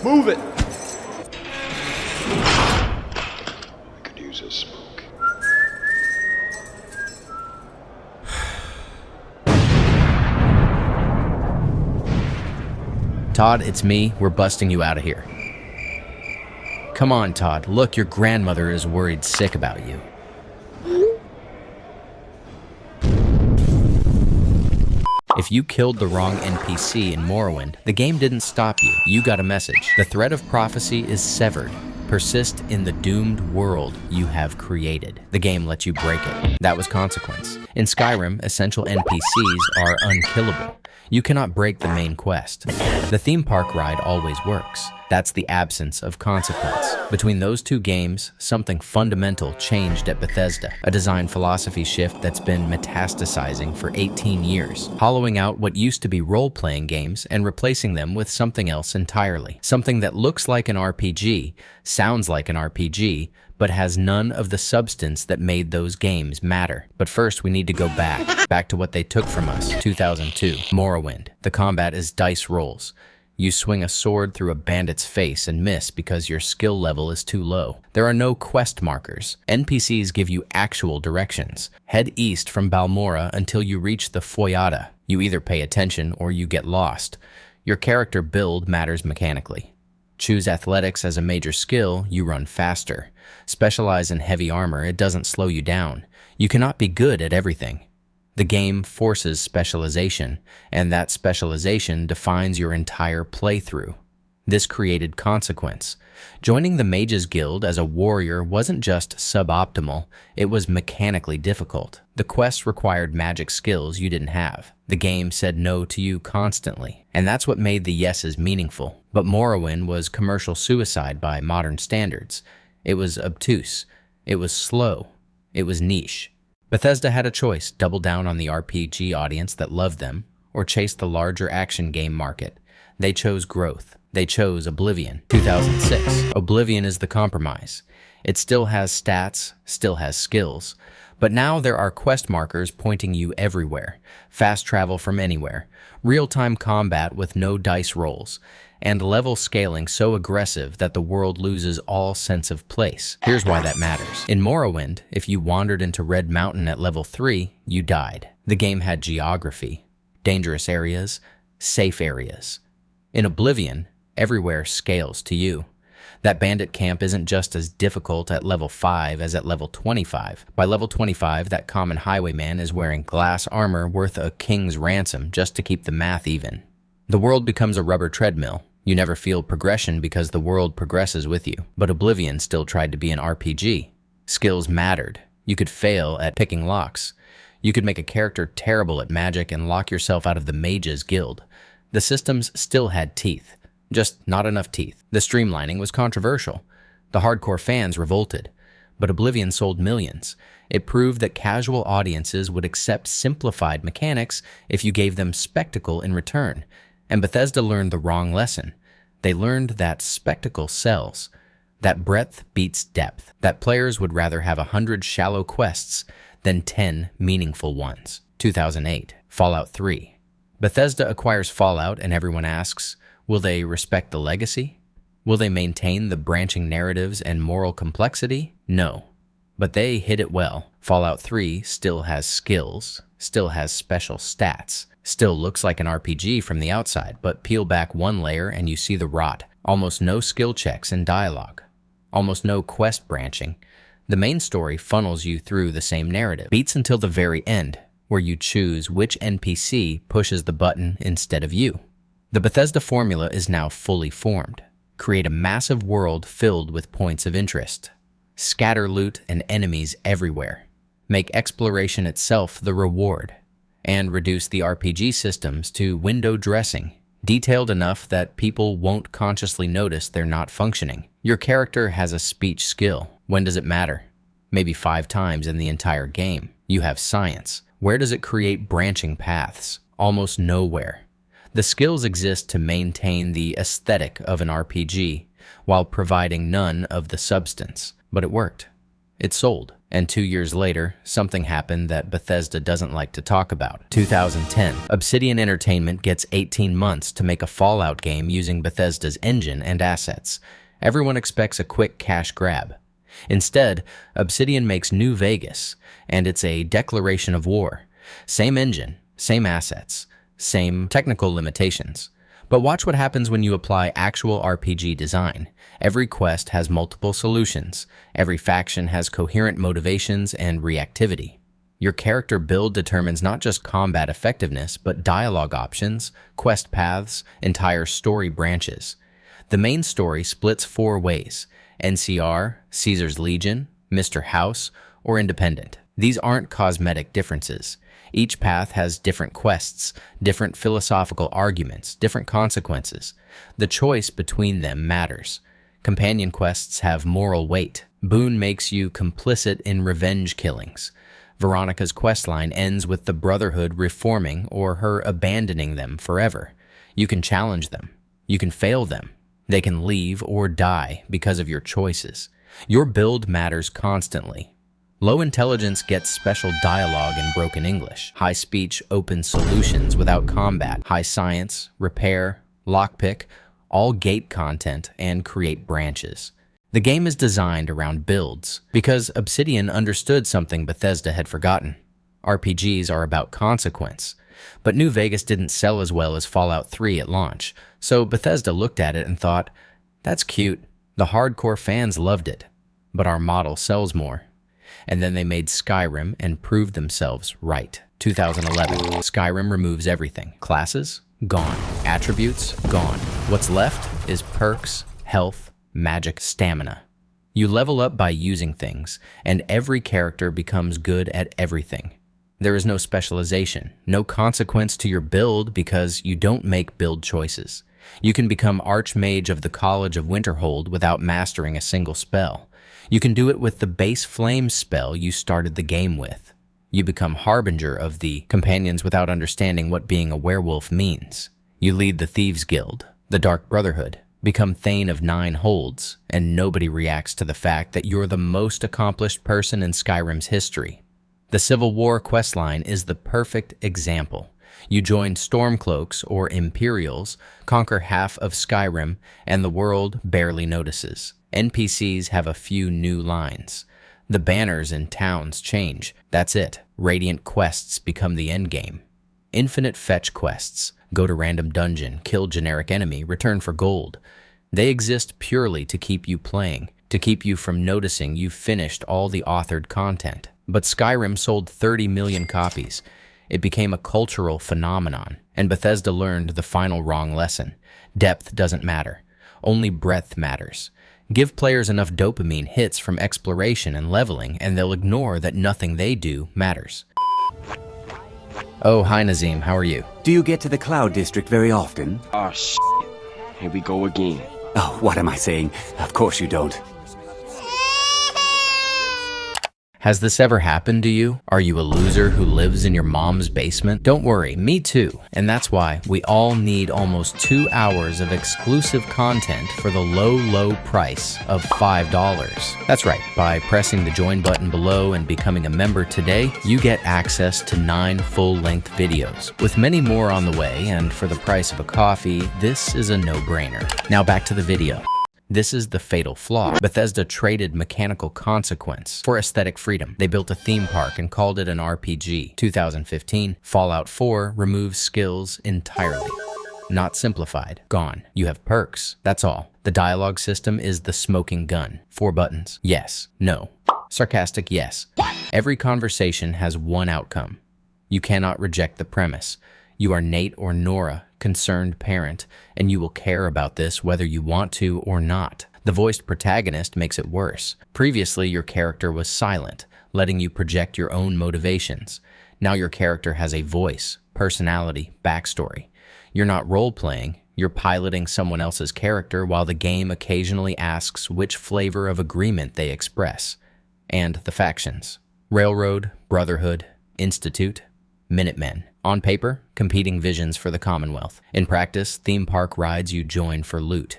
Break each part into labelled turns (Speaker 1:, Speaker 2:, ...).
Speaker 1: Move it!
Speaker 2: I could use a smoke.
Speaker 3: Todd, it's me. We're busting you out of here. Come on, Todd. Look, your grandmother is worried sick about you. If you killed the wrong NPC in Morrowind, the game didn't stop you. You got a message. The thread of prophecy is severed. Persist in the doomed world you have created. The game lets you break it. That was consequence. In Skyrim, essential NPCs are unkillable. You cannot break the main quest. The theme park ride always works. That's the absence of consequence. Between those two games, something fundamental changed at Bethesda, a design philosophy shift that's been metastasizing for 18 years, hollowing out what used to be role-playing games and replacing them with something else entirely. Something that looks like an RPG, sounds like an RPG, but has none of the substance that made those games matter. But first, we need to go back to what they took from us. 2002, Morrowind. The combat is dice rolls. You swing a sword through a bandit's face and miss because your skill level is too low. There are no quest markers. NPCs give you actual directions. Head east from Balmora until you reach the Foyada. You either pay attention or you get lost. Your character build matters mechanically. Choose athletics as a major skill, you run faster. Specialize in heavy armor, it doesn't slow you down. You cannot be good at everything. The game forces specialization, and that specialization defines your entire playthrough. This created consequence. Joining the Mages Guild as a warrior wasn't just suboptimal, it was mechanically difficult. The quests required magic skills you didn't have. The game said no to you constantly, and that's what made the yeses meaningful. But Morrowind was commercial suicide by modern standards. It was obtuse. It was slow. It was niche. Bethesda had a choice: double down on the RPG audience that loved them, or chase the larger action game market. They chose growth. They chose Oblivion. 2006. Oblivion is the compromise. It still has stats, still has skills, but now there are quest markers pointing you everywhere, fast travel from anywhere, real-time combat with no dice rolls, and level scaling so aggressive that the world loses all sense of place. Here's why that matters. In Morrowind, if you wandered into Red Mountain at level 3, you died. The game had geography, dangerous areas, safe areas. In Oblivion, everywhere scales to you. That bandit camp isn't just as difficult at level 5 as at level 25. By level 25, that common highwayman is wearing glass armor worth a king's ransom just to keep the math even. The world becomes a rubber treadmill. You never feel progression because the world progresses with you. But Oblivion still tried to be an RPG. Skills mattered. You could fail at picking locks. You could make a character terrible at magic and lock yourself out of the Mages Guild. The systems still had teeth. Just not enough teeth. The streamlining was controversial. The hardcore fans revolted. But Oblivion sold millions. It proved that casual audiences would accept simplified mechanics if you gave them spectacle in return. And Bethesda learned the wrong lesson. They learned that spectacle sells. That breadth beats depth. That players would rather have 100 shallow quests than 10 meaningful ones. 2008. Fallout 3. Bethesda acquires Fallout and everyone asks, will they respect the legacy? Will they maintain the branching narratives and moral complexity? No. But they hit it well. Fallout 3 still has skills, still has special stats, still looks like an RPG from the outside, but peel back one layer and you see the rot. Almost no skill checks and dialogue. Almost no quest branching. The main story funnels you through the same narrative. Beats until the very end, where you choose which NPC pushes the button instead of you. The Bethesda formula is now fully formed. Create a massive world filled with points of interest. Scatter loot and enemies everywhere. Make exploration itself the reward. And reduce the RPG systems to window dressing, detailed enough that people won't consciously notice they're not functioning. Your character has a speech skill. When does it matter? Maybe 5 times in the entire game. You have science. Where does it create branching paths? Almost nowhere. The skills exist to maintain the aesthetic of an RPG while providing none of the substance. But it worked. It sold. And 2 years later, something happened that Bethesda doesn't like to talk about. 2010, Obsidian Entertainment gets 18 months to make a Fallout game using Bethesda's engine and assets. Everyone expects a quick cash grab. Instead, Obsidian makes New Vegas, and it's a declaration of war. Same engine, same assets, same technical limitations. But watch what happens when you apply actual RPG design. Every quest has multiple solutions. Every faction has coherent motivations and reactivity. Your character build determines not just combat effectiveness, but dialogue options, quest paths, entire story branches. The main story splits 4 ways: NCR, Caesar's Legion, Mr. House, or Independent. These aren't cosmetic differences. Each path has different quests, different philosophical arguments, different consequences. The choice between them matters. Companion quests have moral weight. Boone makes you complicit in revenge killings. Veronica's questline ends with the Brotherhood reforming or her abandoning them forever. You can challenge them. You can fail them. They can leave or die because of your choices. Your build matters constantly. Low intelligence gets special dialogue in broken English. High speech opens solutions without combat. High science, repair, lockpick, all gate content and create branches. The game is designed around builds because Obsidian understood something Bethesda had forgotten. RPGs are about consequence. But New Vegas didn't sell as well as Fallout 3 at launch, so Bethesda looked at it and thought, that's cute. The hardcore fans loved it, but our model sells more. And then they made Skyrim and proved themselves right. 2011, Skyrim removes everything. Classes? Gone. Attributes? Gone. What's left is perks, health, magic, stamina. You level up by using things, and every character becomes good at everything. There is no specialization, no consequence to your build because you don't make build choices. You can become Archmage of the College of Winterhold without mastering a single spell. You can do it with the base flame spell you started the game with. You become Harbinger of the Companions without understanding what being a werewolf means. You lead the Thieves Guild, the Dark Brotherhood, become Thane of 9 Holds, and nobody reacts to the fact that you're the most accomplished person in Skyrim's history. The Civil War questline is the perfect example. You join Stormcloaks or Imperials, conquer half of Skyrim, and the world barely notices. NPCs have a few new lines. The banners in towns change. That's it. Radiant quests become the endgame. Infinite fetch quests. Go to random dungeon, kill generic enemy, return for gold. They exist purely to keep you playing, to keep you from noticing you've finished all the authored content. But Skyrim sold 30 million copies. It became a cultural phenomenon, and Bethesda learned the final wrong lesson. Depth doesn't matter. Only breadth matters. Give players enough dopamine hits from exploration and leveling, and they'll ignore that nothing they do matters. Oh, hi Nazim, how are you?
Speaker 1: Do you get to the Cloud District very often?
Speaker 4: Oh, shit. Here we go again.
Speaker 1: Oh, what am I saying? Of course you don't.
Speaker 3: Has this ever happened to you? Are you a loser who lives in your mom's basement? Don't worry, me too. And that's why we all need almost 2 hours of exclusive content for the low price of $5. That's right, by pressing the join button below and becoming a member today, you get access to 9 full-length videos, with many more on the way, and for the price of a coffee, this is a no-brainer. Now back to the video. This is the fatal flaw. Bethesda traded mechanical consequence for aesthetic freedom. They built a theme park and called it an RPG. 2015, Fallout 4 removes skills entirely. Not simplified. Gone. You have perks. That's all. The dialogue system is the smoking gun. 4 buttons. Yes. No. Sarcastic yes. Every conversation has one outcome. You cannot reject the premise. You are Nate or Nora, concerned parent, and you will care about this whether you want to or not. The voiced protagonist makes it worse. Previously, your character was silent, letting you project your own motivations. Now your character has a voice, personality, backstory. You're not role-playing, you're piloting someone else's character while the game occasionally asks which flavor of agreement they express. And the factions. Railroad, Brotherhood, Institute, Minutemen. On paper, competing visions for the Commonwealth. In practice, theme park rides you join for loot.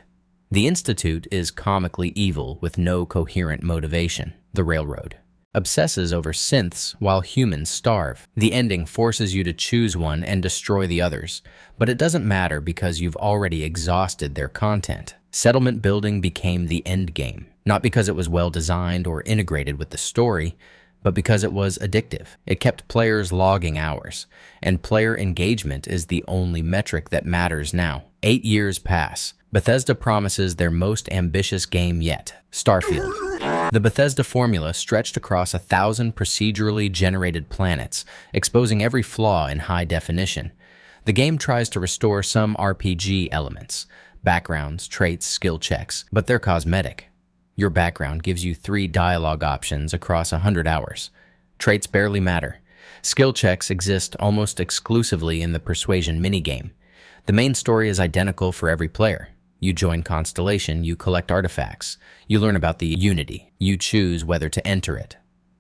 Speaker 3: The Institute is comically evil with no coherent motivation. The Railroad. obsesses over synths while humans starve. The ending forces you to choose one and destroy the others, but it doesn't matter because you've already exhausted their content. Settlement building became the end game, not because it was well designed or integrated with the story, but because it was addictive. It kept players logging hours, and player engagement is the only metric that matters now. 8 years pass. Bethesda promises their most ambitious game yet, Starfield. The Bethesda formula stretched across 1,000 procedurally generated planets, exposing every flaw in high definition. The game tries to restore some RPG elements, backgrounds, traits, skill checks, but they're cosmetic. Your background gives you 3 dialogue options across 100 hours. Traits barely matter. Skill checks exist almost exclusively in the Persuasion minigame. The main story is identical for every player. You join Constellation, you collect artifacts, you learn about the Unity, you choose whether to enter it.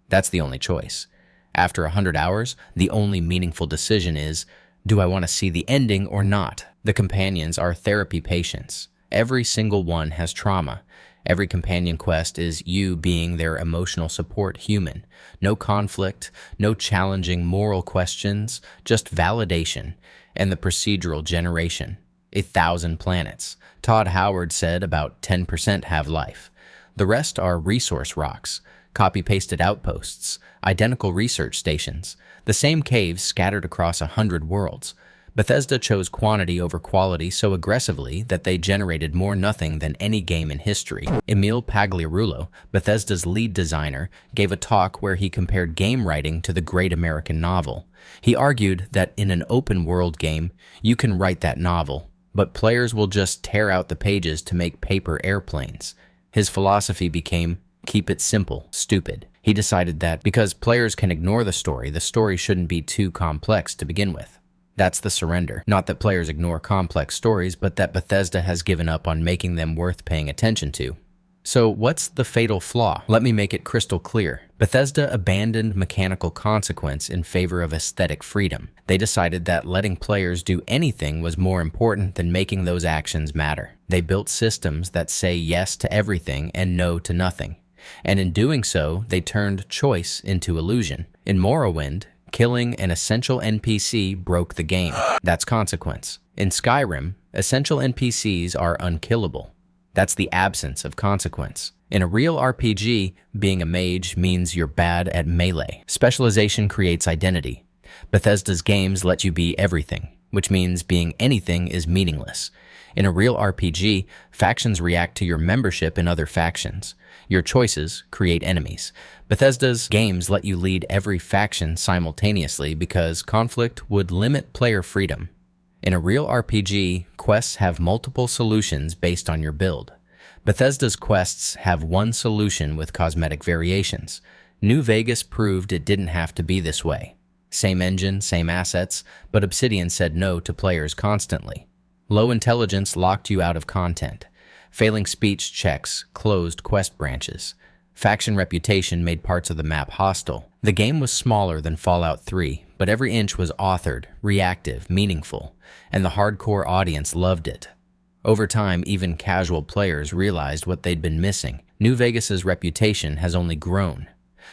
Speaker 3: That's the only choice. After 100 hours, the only meaningful decision is, do I want to see the ending or not? The companions are therapy patients. Every single one has trauma. Every companion quest is you being their emotional support human. No conflict, no challenging moral questions, just validation and the procedural generation. 1,000 planets. Todd Howard said about 10% have life. The rest are resource rocks, copy-pasted outposts, identical research stations, the same caves scattered across 100 worlds. Bethesda chose quantity over quality so aggressively that they generated more nothing than any game in history. Emil Pagliarulo, Bethesda's lead designer, gave a talk where he compared game writing to the great American novel. He argued that in an open-world game, you can write that novel, but players will just tear out the pages to make paper airplanes. His philosophy became, keep it simple, stupid. He decided that because players can ignore the story shouldn't be too complex to begin with. That's the surrender. Not that players ignore complex stories, but that Bethesda has given up on making them worth paying attention to. So what's the fatal flaw? Let me make it crystal clear. Bethesda abandoned mechanical consequence in favor of aesthetic freedom. They decided that letting players do anything was more important than making those actions matter. They built systems that say yes to everything and no to nothing. And in doing so, they turned choice into illusion. In Morrowind, killing an essential NPC broke the game. That's consequence. In Skyrim, essential NPCs are unkillable. That's the absence of consequence. In a real RPG, being a mage means you're bad at melee. Specialization creates identity. Bethesda's games let you be everything, which means being anything is meaningless. In a real RPG, factions react to your membership in other factions. Your choices create enemies. Bethesda's games let you lead every faction simultaneously because conflict would limit player freedom. In a real RPG, quests have multiple solutions based on your build. Bethesda's quests have one solution with cosmetic variations. New Vegas proved it didn't have to be this way. Same engine, same assets, but Obsidian said no to players constantly. Low intelligence locked you out of content. Failing speech checks closed quest branches. Faction reputation made parts of the map hostile. The game was smaller than Fallout 3, but every inch was authored, reactive, meaningful, and the hardcore audience loved it. Over time, even casual players realized what they'd been missing. New Vegas's reputation has only grown,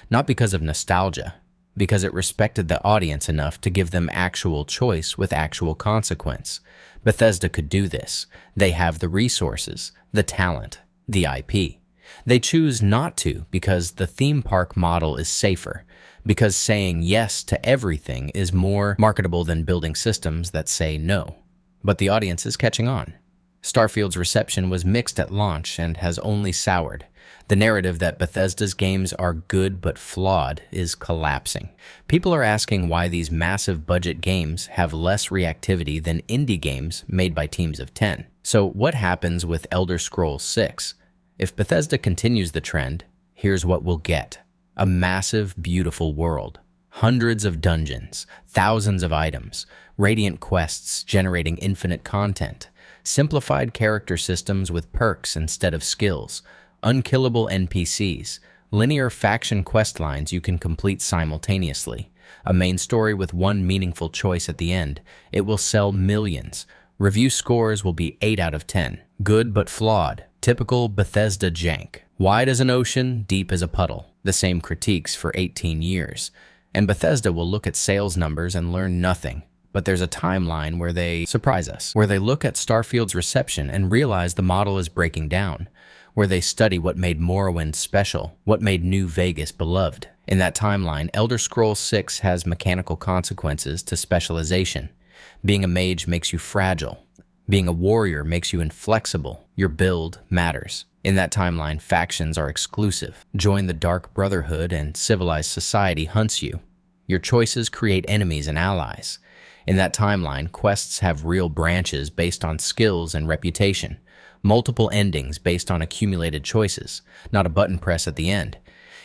Speaker 3: not because of nostalgia, because it respected the audience enough to give them actual choice with actual consequence. Bethesda could do this. They have the resources, the talent, the IP. They choose not to because the theme park model is safer, because saying yes to everything is more marketable than building systems that say no. But the audience is catching on. Starfield's reception was mixed at launch and has only soured. The narrative that Bethesda's games are good but flawed is collapsing. People are asking why these massive budget games have less reactivity than indie games made by teams of 10. So what happens with Elder Scrolls 6? If Bethesda continues the trend, here's what we'll get. A massive, beautiful world. Hundreds of dungeons, thousands of items, radiant quests generating infinite content, simplified character systems with perks instead of skills, unkillable NPCs, linear faction quest lines you can complete simultaneously, a main story with one meaningful choice at the end. It will sell millions. Review scores will be 8 out of 10. Good but flawed. Typical Bethesda jank. Wide as an ocean, deep as a puddle. the same critiques for 18 years. And Bethesda will look at sales numbers and learn nothing. But there's a timeline where they surprise us, where they look at Starfield's reception and realize the model is breaking down, where they study what made Morrowind special, what made New Vegas beloved. In that timeline, Elder Scrolls 6 has mechanical consequences to specialization. Being a mage makes you fragile. Being a warrior makes you inflexible. Your build matters. In that timeline, factions are exclusive. Join the Dark Brotherhood and civilized society hunts you. Your choices create enemies and allies. In that timeline, quests have real branches based on skills and reputation. Multiple endings based on accumulated choices, not a button press at the end.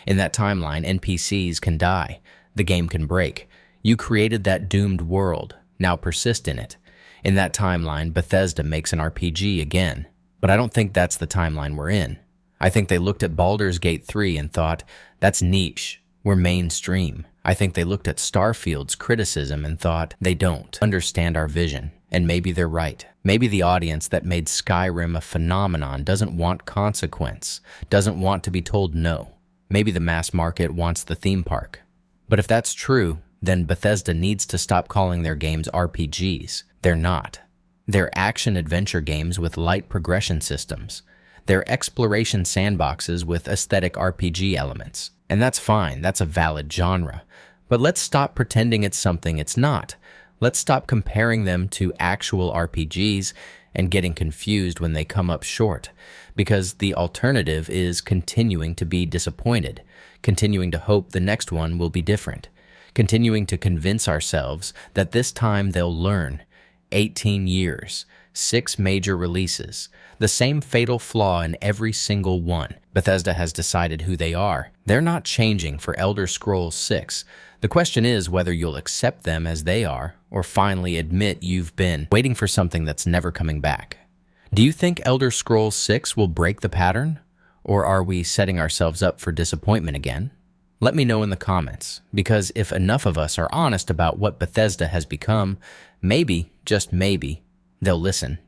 Speaker 3: In that timeline, NPCs can die. The game can break. You created that doomed world. Now persist in it. In that timeline, Bethesda makes an RPG again. But I don't think that's the timeline we're in. I think they looked at Baldur's Gate 3 and thought, that's niche. We're mainstream. I think they looked at Starfield's criticism and thought, they don't understand our vision. And maybe they're right. Maybe the audience that made Skyrim a phenomenon doesn't want consequence, doesn't want to be told no. Maybe the mass market wants the theme park. But if that's true, then Bethesda needs to stop calling their games RPGs. They're not. They're action-adventure games with light progression systems. They're exploration sandboxes with aesthetic RPG elements. And that's fine, that's a valid genre. But let's stop pretending it's something it's not. Let's stop comparing them to actual RPGs and getting confused when they come up short. Because the alternative is continuing to be disappointed, continuing to hope the next one will be different, continuing to convince ourselves that this time they'll learn. 18 years, 6 major releases, the same fatal flaw in every single one. Bethesda has decided who they are. They're not changing for Elder Scrolls 6. The question is whether you'll accept them as they are, or finally admit you've been waiting for something that's never coming back. Do you think Elder Scrolls 6 will break the pattern? Or are we setting ourselves up for disappointment again? Let me know in the comments, because if enough of us are honest about what Bethesda has become, maybe, just maybe, they'll listen.